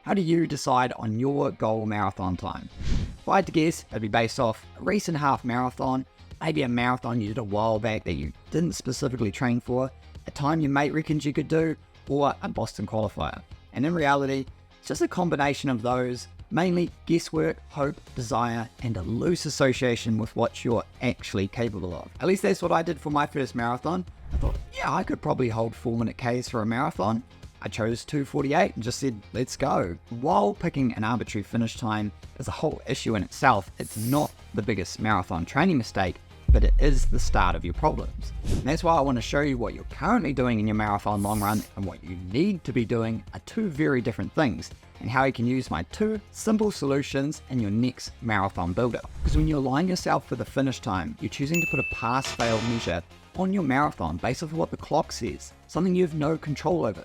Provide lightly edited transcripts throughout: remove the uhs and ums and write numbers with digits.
How do you decide on your goal marathon time? If I had to guess, it'd be based off a recent half marathon, maybe a marathon you did a while back that you didn't specifically train for, a time your mate reckons you could do, or a Boston qualifier. And in reality, it's just a combination of those, mainly guesswork, hope, desire, and a loose association with what you're actually capable of. At least that's what I did for my first marathon. I thought, yeah, I could probably hold 4-minute Ks for a marathon. I chose 2:48 and just said, let's go. While picking an arbitrary finish time is a whole issue in itself, it's not the biggest marathon training mistake, but it is the start of your problems. And that's why I want to show you what you're currently doing in your marathon long run and what you need to be doing are two very different things, and how you can use my 2 simple solutions in your next marathon builder. Because when you align yourself for the finish time, you're choosing to put a pass-fail measure on your marathon based off of what the clock says, something you have no control over.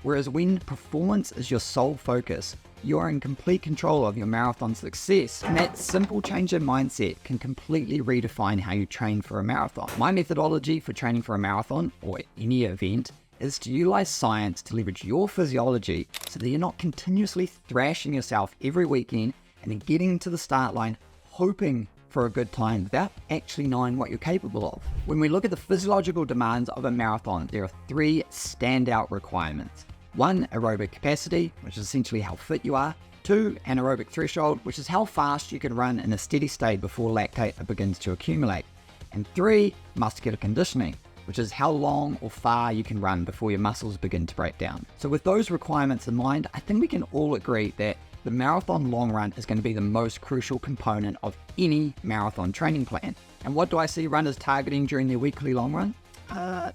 Whereas when performance is your sole focus, you are in complete control of your marathon success, and that simple change in mindset can completely redefine how you train for a marathon. My methodology for training for a marathon, or any event, is to utilize science to leverage your physiology so that you're not continuously thrashing yourself every weekend and then getting to the start line hoping for a good time without actually knowing what you're capable of. When we look at the physiological demands of a marathon, there are 3 standout requirements. 1, aerobic capacity, which is essentially how fit you are. 2, anaerobic threshold, which is how fast you can run in a steady state before lactate begins to accumulate. And 3, muscular conditioning, which is how long or far you can run before your muscles begin to break down. So with those requirements in mind, I think we can all agree that the marathon long run is going to be the most crucial component of any marathon training plan. And what do I see runners targeting during their weekly long run?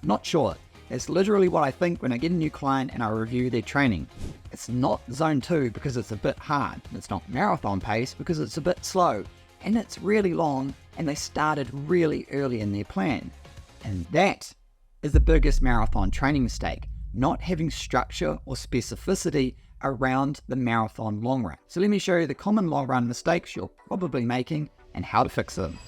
Not sure. It's literally what I think when I get a new client and I review their training. It's not zone 2 because it's a bit hard. It's not marathon pace because it's a bit slow. And it's really long and they started really early in their plan. And that is the biggest marathon training mistake, not having structure or specificity around the marathon long run. So let me show you the common long run mistakes you're probably making and how to fix them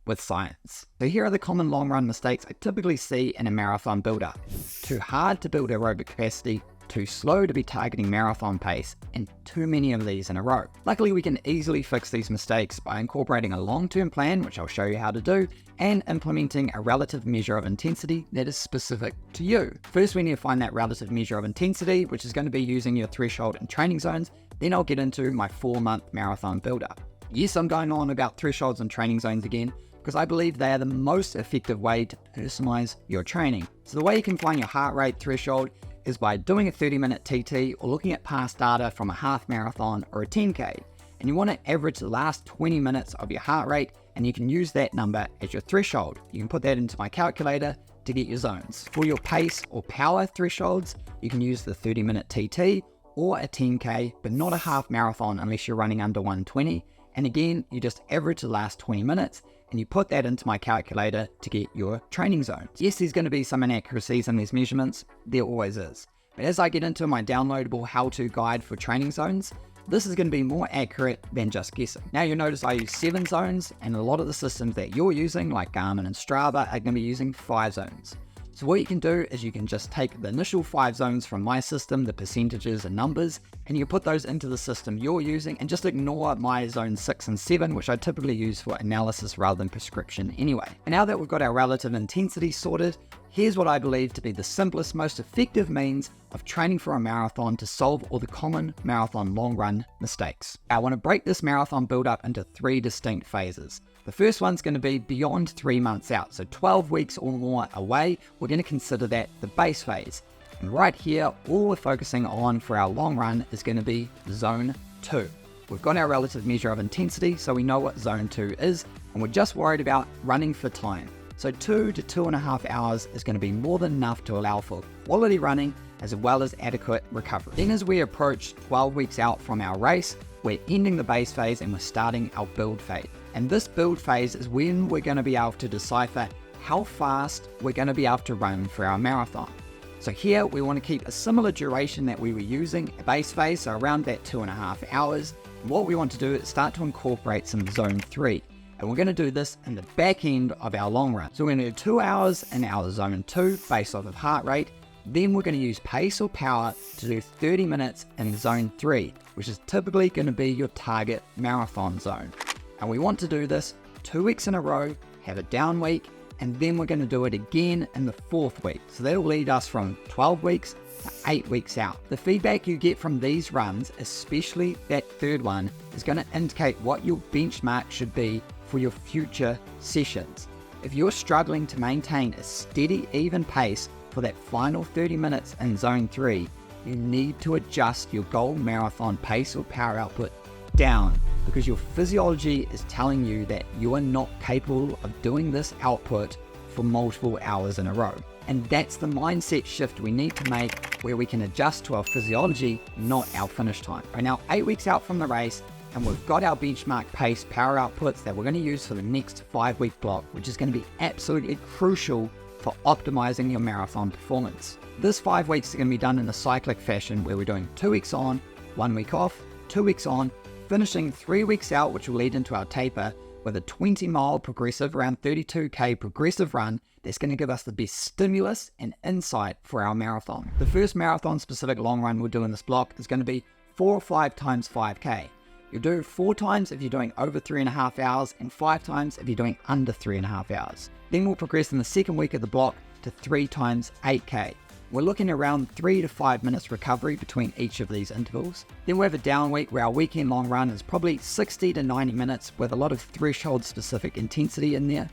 with science. So here are the common long run mistakes I typically see in a marathon build-up. Too hard to build aerobic capacity, too slow to be targeting marathon pace, and too many of these in a row. Luckily, we can easily fix these mistakes by incorporating a long-term plan, which I'll show you how to do, and implementing a relative measure of intensity that is specific to you. First, we need to find that relative measure of intensity, which is going to be using your threshold and training zones. Then I'll get into my 4-month marathon build-up. Yes, I'm going on about thresholds and training zones again, because I believe they are the most effective way to personalize your training. So the way you can find your heart rate threshold is by doing a 30-minute TT or looking at past data from a half marathon or a 10K. And you want to average the last 20 minutes of your heart rate, and you can use that number as your threshold. You can put that into my calculator to get your zones. For your pace or power thresholds, you can use the 30-minute TT or a 10K, but not a half marathon unless you're running under 120. And again, you just average the last 20 minutes and you put that into my calculator to get your training zones. Yes, there's going to be some inaccuracies in these measurements. There always is. But as I get into my downloadable how-to guide for training zones, this is going to be more accurate than just guessing. Now you'll notice I use 7 zones, and a lot of the systems that you're using, like Garmin and Strava, are going to be using 5 zones. So what you can do is you can just take the initial 5 zones from my system, the percentages and numbers, and you put those into the system you're using and just ignore my zone 6 and 7, which I typically use for analysis rather than prescription anyway. And now that we've got our relative intensity sorted, here's what I believe to be the simplest, most effective means of training for a marathon to solve all the common marathon long run mistakes. I want to break this marathon build up into 3 distinct phases. The first one's going to be beyond 3 months out, so 12 weeks or more away. We're going to consider that the base phase. And right here, all we're focusing on for our long run is going to be zone 2. We've got our relative measure of intensity, so we know what zone 2 is, and we're just worried about running for time. So 2 to 2.5 hours is going to be more than enough to allow for quality running as well as adequate recovery. Then as we approach 12 weeks out from our race, we're ending the base phase and we're starting our build phase. And this build phase is when we're going to be able to decipher how fast we're going to be able to run for our marathon. So here we want to keep a similar duration that we were using at base phase, so around that 2.5 hours. And what we want to do is start to incorporate some zone 3. And we're going to do this in the back end of our long run. So we're going to do 2 hours in our zone 2 based off of heart rate, Then we're going to use pace or power to do 30 minutes in zone 3, which is typically going to be your target marathon zone. And we want to do this 2 weeks in a row, have a down week, and then we're going to do it again in the 4th week. So that'll lead us from 12 weeks to 8 weeks out. The feedback you get from these runs, especially that 3rd one, is going to indicate what your benchmark should be for your future sessions. If you're struggling to maintain a steady, even pace for that final 30 minutes in zone 3, you need to adjust your goal marathon pace or power output down, because your physiology is telling you that you are not capable of doing this output for multiple hours in a row. And that's the mindset shift we need to make, where we can adjust to our physiology, not our finish time. We're now 8 weeks out from the race, and we've got our benchmark pace power outputs that we're going to use for the next 5-week block, which is going to be absolutely crucial for optimizing your marathon performance. This 5 weeks is going to be done in a cyclic fashion, where we're doing 2 weeks on, 1 week off, 2 weeks on, finishing 3 weeks out, which will lead into our taper with a 20-mile progressive, around 32k progressive run that's going to give us the best stimulus and insight for our marathon. The first marathon specific long run we'll do in this block is going to be 4 or 5 times 5k. You'll do 4 times if you're doing over 3.5 hours and 5 times if you're doing under 3.5 hours. Then we'll progress in the 2nd week of the block to 3 times 8k. We're looking around 3 to 5 minutes recovery between each of these intervals. Then we have a down week where our weekend long run is probably 60 to 90 minutes with a lot of threshold specific intensity in there.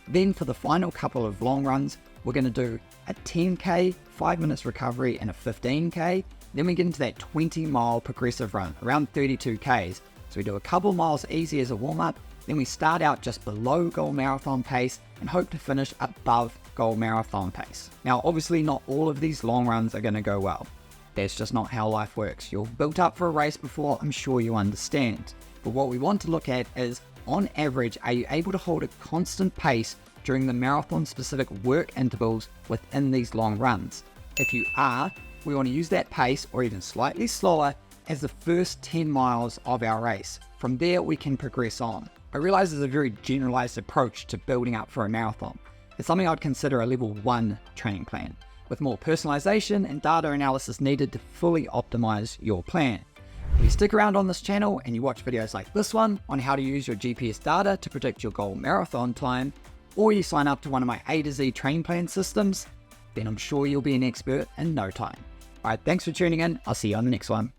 Then for the final couple of long runs, we're going to do a 10k, 5 minutes recovery, and a 15k. Then we get into that 20-mile progressive run, around 32k's. So we do a couple miles easy as a warm-up, then we start out just below goal marathon pace and hope to finish above goal marathon pace. Now, obviously not all of these long runs are going to go well. That's just not how life works. You're built up for a race before, I'm sure you understand. But what we want to look at is, on average, are you able to hold a constant pace during the marathon-specific work intervals within these long runs? If you are, we want to use that pace, or even slightly slower, as the first 10 miles of our race. From there, we can progress on. I realize it's a very generalized approach to building up for a marathon. It's something I'd consider a level 1 training plan, with more personalization and data analysis needed to fully optimize your plan. If you stick around on this channel and you watch videos like this one on how to use your GPS data to predict your goal marathon time, or you sign up to one of my A to Z training plan systems, then I'm sure you'll be an expert in no time. Alright, thanks for tuning in. I'll see you on the next one.